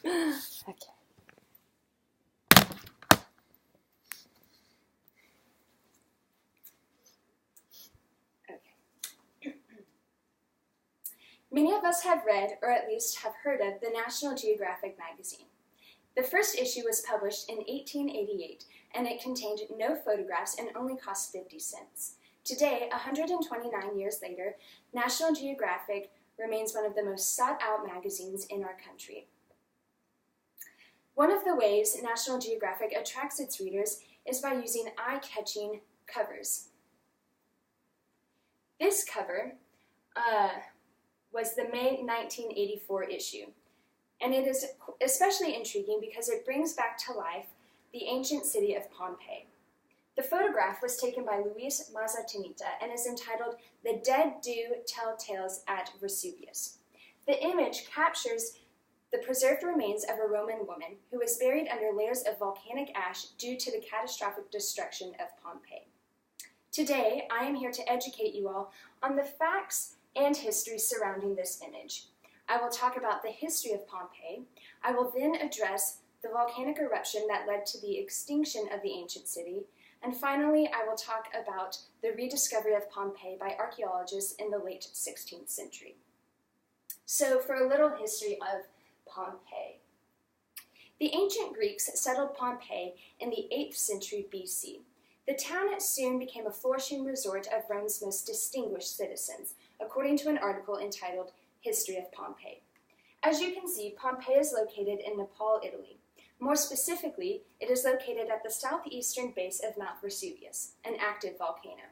Okay. Many of us have read, or at least have heard of, the National Geographic magazine. The first issue was published in 1888, and it contained no photographs and only cost 50 cents. Today, 129 years later, National Geographic remains one of the most sought-out magazines in our country. One of the ways National Geographic attracts its readers is by using eye-catching covers. This cover was the May 1984 issue, and it is especially intriguing because it brings back to life the ancient city of Pompeii. The photograph was taken by Luis Mazzatinita and is entitled "The Dead Do Tell Tales at Vesuvius." The image captures the preserved remains of a Roman woman who was buried under layers of volcanic ash due to the catastrophic destruction of Pompeii. Today, I am here to educate you all on the facts and history surrounding this image. I will talk about the history of Pompeii. I will then address the volcanic eruption that led to the extinction of the ancient city. And finally, I will talk about the rediscovery of Pompeii by archaeologists in the late 16th century. So, for a little history of Pompeii. The ancient Greeks settled Pompeii in the 8th century BC. The town soon became a flourishing resort of Rome's most distinguished citizens, according to an article entitled "History of Pompeii." As you can see, Pompeii is located in Nepal, Italy. More specifically, it is located at the southeastern base of Mount Vesuvius, an active volcano.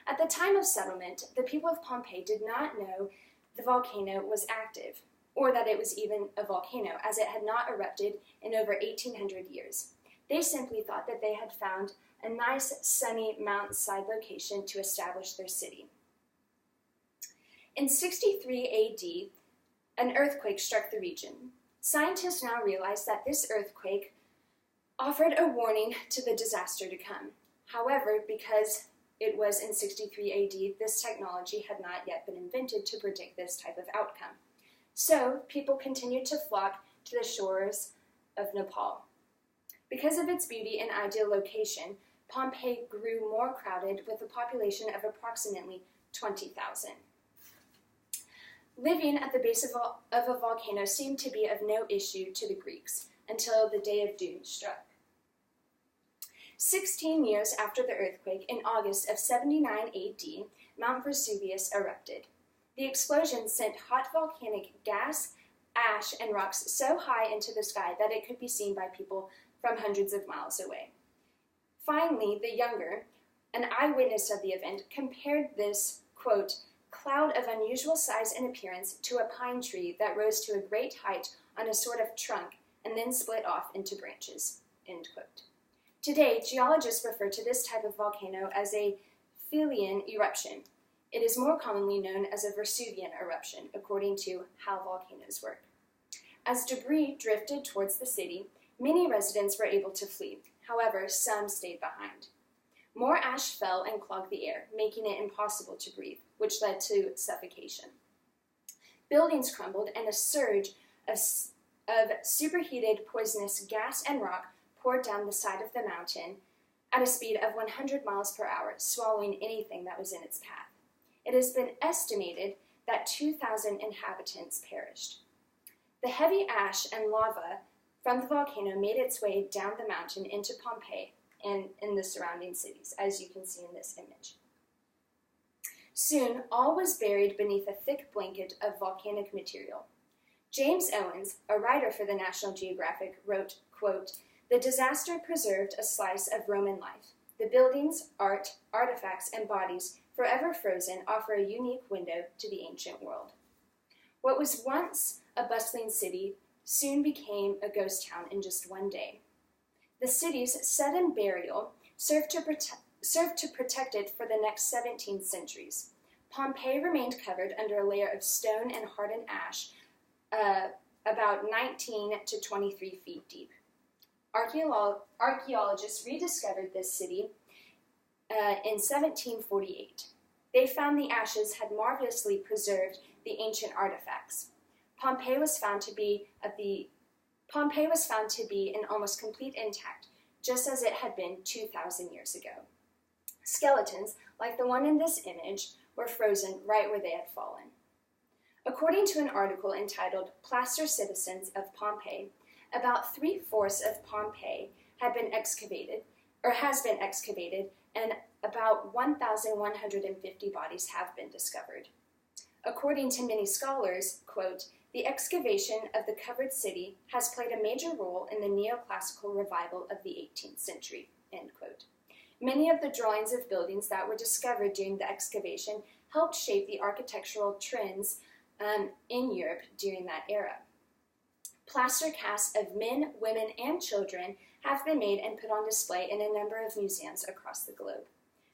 At the time of settlement, the people of Pompeii did not know the volcano was active, or that it was even a volcano, as it had not erupted in over 1,800 years. They simply thought that they had found a nice, sunny mountainside location to establish their city. In 63 AD, an earthquake struck the region. Scientists now realize that this earthquake offered a warning to the disaster to come. However, because it was in 63 AD, this technology had not yet been invented to predict this type of outcome. So, people continued to flock to the shores of Nepal. Because of its beauty and ideal location, Pompeii grew more crowded with a population of approximately 20,000. Living at the base of a volcano seemed to be of no issue to the Greeks until the day of doom struck. 16 years after the earthquake, in August of 79 AD, Mount Vesuvius erupted. The explosion sent hot volcanic gas, ash, and rocks so high into the sky that it could be seen by people from hundreds of miles away. Finally, the younger, an eyewitness of the event, compared this, quote, "cloud of unusual size and appearance to a pine tree that rose to a great height on a sort of trunk and then split off into branches," end quote. Today, geologists refer to this type of volcano as a Philian eruption. It is more commonly known as a Vesuvian eruption, according to How Volcanoes Work. As debris drifted towards the city, many residents were able to flee. However, some stayed behind. More ash fell and clogged the air, making it impossible to breathe, which led to suffocation. Buildings crumbled, and a surge of superheated poisonous gas and rock poured down the side of the mountain at a speed of 100 miles per hour, swallowing anything that was in its path. It has been estimated that 2,000 inhabitants perished. The heavy ash and lava from the volcano made its way down the mountain into Pompeii and in the surrounding cities, as you can see in this image. Soon, all was buried beneath a thick blanket of volcanic material. James Owens, a writer for the National Geographic, wrote, quote, "The disaster preserved a slice of Roman life. The buildings, art, artifacts, and bodies, forever frozen, offer a unique window to the ancient world." What was once a bustling city soon became a ghost town in just one day. The city's sudden burial served to protect it for the next 17 centuries. Pompeii remained covered under a layer of stone and hardened ash, about 19 to 23 feet deep. Archaeologists rediscovered this city in 1748. They found the ashes had marvelously preserved the ancient artifacts. Pompeii was found to be Pompeii was found to be in almost complete intact, just as it had been 2,000 years ago. Skeletons, like the one in this image, were frozen right where they had fallen. According to an article entitled Plaster Citizens of Pompeii, about 3/4 of Pompeii has been excavated, and about 1,150 bodies have been discovered. According to many scholars, quote, the excavation of the covered city has played a major role in the neoclassical revival of the 18th century, end quote. Many of the drawings of buildings that were discovered during the excavation helped shape the architectural trends in Europe during that era. Plaster casts of men, women, and children have been made and put on display in a number of museums across the globe.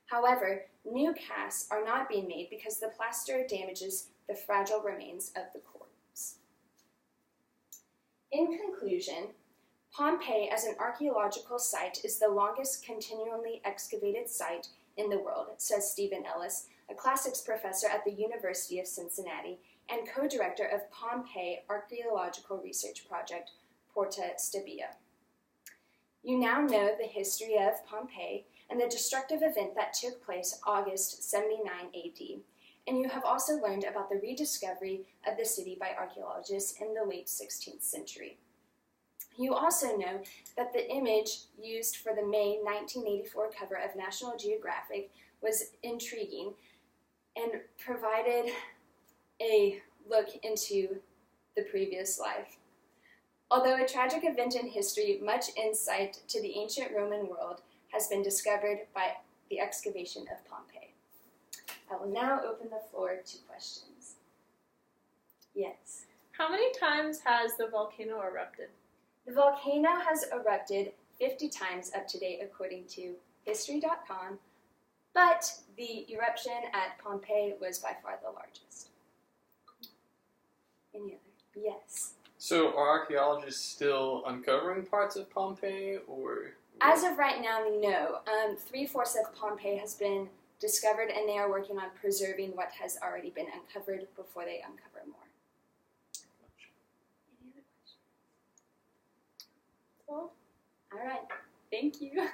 However, new casts are not being made because the plaster damages the fragile remains of the corpse. In conclusion, Pompeii as an archaeological site is the longest continually excavated site in the world, says Stephen Ellis, a classics professor at the University of Cincinnati and co-director of Pompeii Archaeological Research Project, Porta Stabia. You now know the history of Pompeii and the destructive event that took place August 79 AD, and you have also learned about the rediscovery of the city by archaeologists in the late 16th century. You also know that the image used for the May 1984 cover of National Geographic was intriguing and provided a look into the previous life. Although a tragic event in history, much insight to the ancient Roman world has been discovered by the excavation of Pompeii. I will now open the floor to questions. Yes? How many times has the volcano erupted? The volcano has erupted 50 times up to date according to history.com, but the eruption at Pompeii was by far the largest. Any other? Yes. So are archaeologists still uncovering parts of Pompeii, or? As of right now, no. 3/4 of Pompeii has been discovered, and they are working on preserving what has already been uncovered before they uncover more. Any other questions? Well, all right. Thank you.